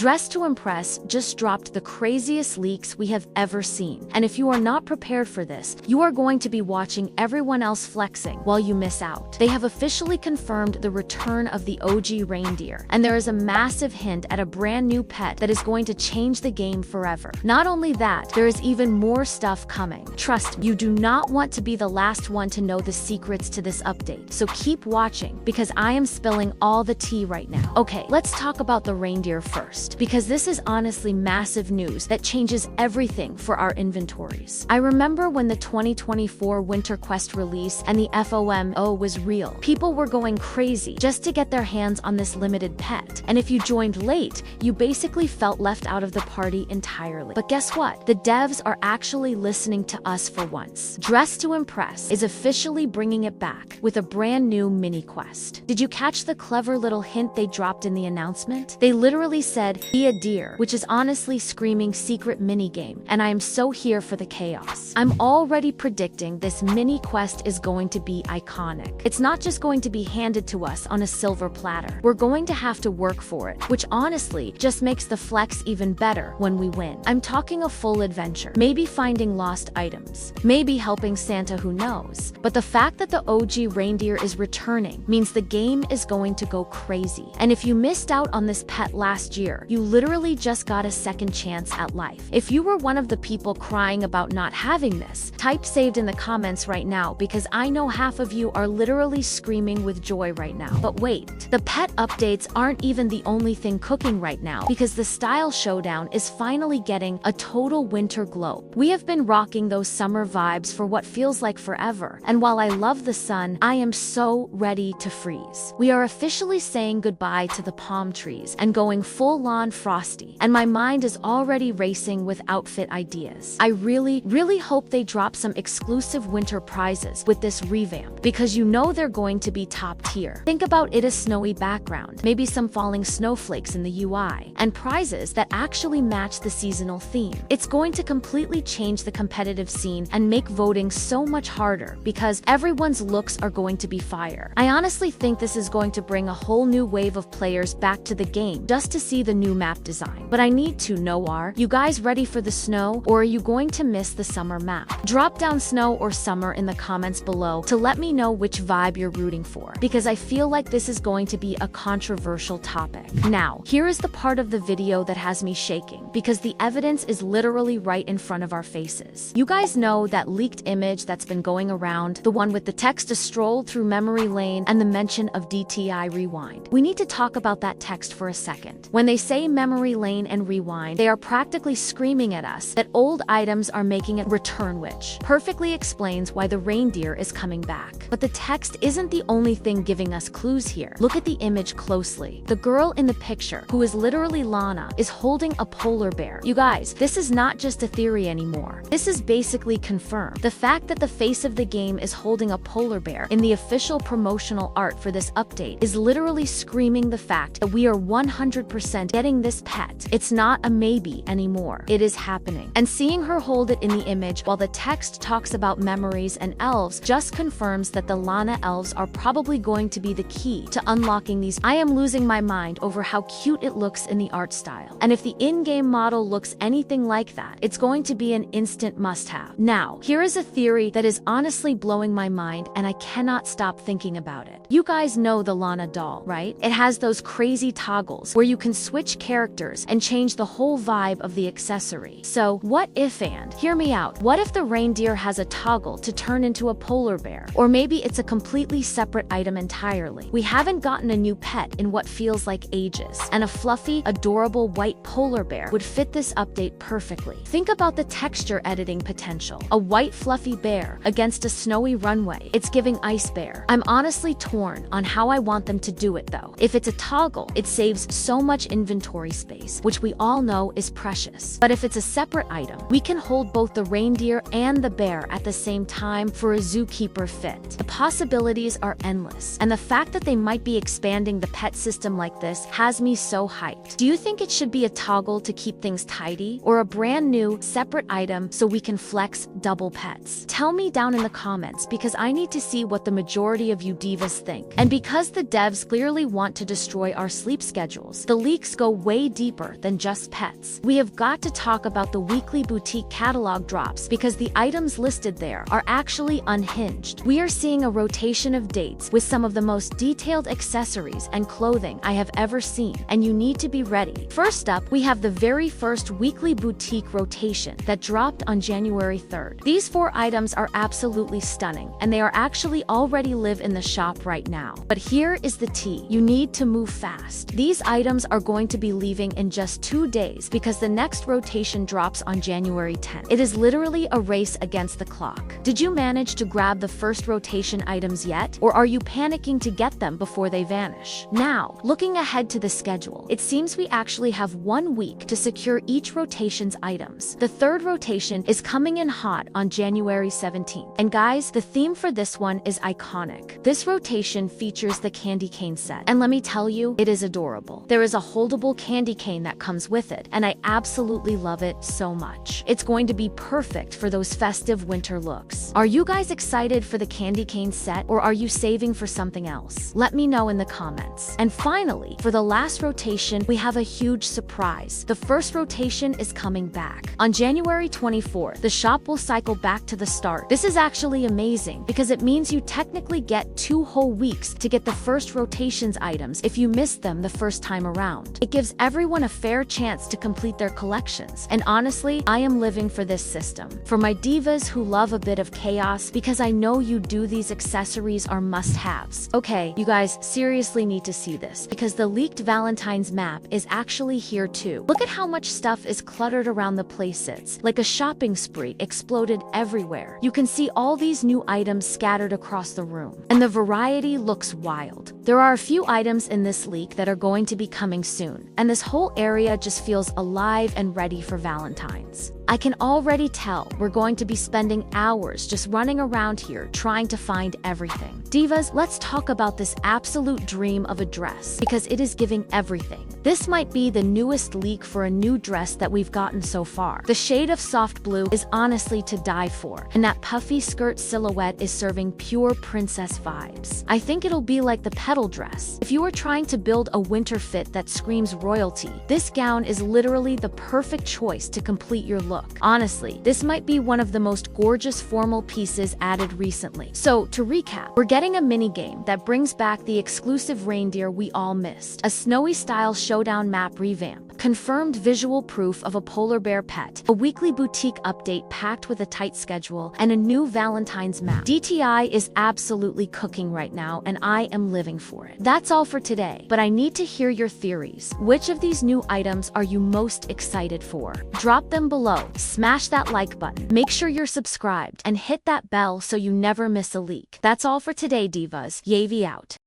Dress to Impress just dropped the craziest leaks we have ever seen. And if you are not prepared for this, you are going to be watching everyone else flexing while you miss out. They have officially confirmed the return of the OG reindeer, and there is a massive hint at a brand new pet that is going to change the game forever. Not only that, there is even more stuff coming. Trust me, you do not want to be the last one to know the secrets to this update, so keep watching because I am spilling all the tea right now. Okay, let's talk about the reindeer first, because this is honestly massive news that changes everything for our inventories. I remember when the 2024 Winter Quest release and the FOMO was real. People were going crazy just to get their hands on this limited pet, and if you joined late, you basically felt left out of the party entirely. But guess what? The devs are actually listening to us for once. Dress to Impress is officially bringing it back with a brand new mini quest. Did you catch the clever little hint they dropped in the announcement? They literally said, "Be a deer," which is honestly screaming secret minigame, and I am so here for the chaos. I'm already predicting this mini quest is going to be iconic. It's not just going to be handed to us on a silver platter. We're going to have to work for it, which honestly just makes the flex even better when we win. I'm talking a full adventure, maybe finding lost items, maybe helping Santa, who knows. But the fact that the OG reindeer is returning means the game is going to go crazy. And if you missed out on this pet last year, you literally just got a second chance at life. If you were one of the people crying about not having this, type saved in the comments right now because I know half of you are literally screaming with joy right now. But wait, the pet updates aren't even the only thing cooking right now, because the Style Showdown is finally getting a total winter glow. We have been rocking those summer vibes for what feels like forever, and while I love the sun, I am so ready to freeze. We are officially saying goodbye to the palm trees and going full-on frosty, and my mind is already racing with outfit ideas. I really hope they drop some exclusive winter prizes with this revamp, because you know they're going to be top tier. Think about it, a snowy background, maybe some falling snowflakes in the UI, and prizes that actually match the seasonal theme. It's going to completely change the competitive scene and make voting so much harder because everyone's looks are going to be fire. I honestly think this is going to bring a whole new wave of players back to the game just to see the new map design. But I need to know, are you guys ready for the snow, or are you going to miss the summer map? Drop down snow or summer in the comments below to let me know which vibe you're rooting for, because I feel like this is going to be a controversial topic. Now, here is the part of the video that has me shaking, because the evidence is literally right in front of our faces. You guys know that leaked image that's been going around, the one with the text "a stroll through memory lane" and the mention of DTI Rewind. We need to talk about that text for a second. When they say memory lane and rewind, they are practically screaming at us that old items are making a return, which perfectly explains why the reindeer is coming back. But the text isn't the only thing giving us clues here. Look at the image closely. The girl in the picture, who is literally Lana, is holding a polar bear. You guys, this is not just a theory anymore. This is basically confirmed. The fact that the face of the game is holding a polar bear in the official promotional art for this update is literally screaming the fact that we are 100% getting this pet. It's not a maybe anymore. It is happening. And seeing her hold it in the image while the text talks about memories and elves just confirms that the Lana elves are probably going to be the key to unlocking these. I am losing my mind over how cute it looks in the art style. And if the in-game model looks anything like that, it's going to be an instant must-have. Now, here is a theory that is honestly blowing my mind, and I cannot stop thinking about it. You guys know the Lana doll, right? It has those crazy toggles where you can switch characters and change the whole vibe of the accessory. So what if, and hear me out, what if the reindeer has a toggle to turn into a polar bear? Or maybe it's a completely separate item entirely. We haven't gotten a new pet in what feels like ages, and a fluffy, adorable white polar bear would fit this update perfectly. Think about the texture editing potential. A white fluffy bear against a snowy runway. It's giving ice bear. I'm honestly torn on how I want them to do it though. If it's a toggle, it saves so much inventory space, which we all know is precious. But if it's a separate item, we can hold both the reindeer and the bear at the same time for a zookeeper fit. The possibilities are endless, and the fact that they might be expanding the pet system like this has me so hyped. Do you think it should be a toggle to keep things tidy, or a brand new, separate item so we can flex double pets? Tell me down in the comments, because I need to see what the majority of you divas think. think. And because the devs clearly want to destroy our sleep schedules, the leaks go way deeper than just pets. We have got to talk about the weekly boutique catalog drops because the items listed there are actually unhinged. We are seeing a rotation of dates with some of the most detailed accessories and clothing I have ever seen, and you need to be ready. First up, we have the very first weekly boutique rotation that dropped on January 3rd. These 4 items are absolutely stunning, and they are actually already live in the shop right now. But here is the tea. You need to move fast. These items are going to be leaving in just 2 days because the next rotation drops on January 10th. It is literally a race against the clock. Did you manage to grab the first rotation items yet? Or are you panicking to get them before they vanish? Now, looking ahead to the schedule, it seems we actually have 1 week to secure each rotation's items. The 3rd rotation is coming in hot on January 17th. And guys, the theme for this one is iconic. This rotation features the candy cane set. And let me tell you, it is adorable. There is a holdable candy cane that comes with it, and I absolutely love it so much. It's going to be perfect for those festive winter looks. Are you guys excited for the candy cane set, or are you saving for something else? Let me know in the comments. And finally, for the last rotation, we have a huge surprise. The first rotation is coming back. On January 24th, the shop will cycle back to the start. This is actually amazing because it means you technically get 2 whole weeks to get the first rotations items if you missed them the first time around. It gives everyone a fair chance to complete their collections. And honestly, I am living for this system. For my divas who love a bit of chaos, because I know you do, these accessories are must-haves. Okay, you guys seriously need to see this because the leaked Valentine's map is actually here too. Look at how much stuff is cluttered around the places. Like a shopping spree exploded everywhere. You can see all these new items scattered across the room. And the variety looks wild. There are a few items in this leak that are going to be coming soon, and this whole area just feels alive and ready for Valentine's. I can already tell we're going to be spending hours just running around here trying to find everything. Divas, let's talk about this absolute dream of a dress because it is giving everything. This might be the newest leak for a new dress that we've gotten so far. The shade of soft blue is honestly to die for, and that puffy skirt silhouette is serving pure princess vibes. I think it'll be like the petal dress. If you are trying to build a winter fit that screams royalty, this gown is literally the perfect choice to complete your look. Honestly, this might be one of the most gorgeous formal pieces added recently. So, to recap, we're getting a mini game that brings back the exclusive reindeer we all missed, a snowy style showdown map revamp, confirmed visual proof of a polar bear pet, a weekly boutique update packed with a tight schedule, and a new Valentine's map. DTI is absolutely cooking right now, and I am living for it. That's all for today, but I need to hear your theories. Which of these new items are you most excited for? Drop them below. Smash that like button. Make sure you're subscribed and hit that bell so you never miss a leak. That's all for today, divas. Yivvi out.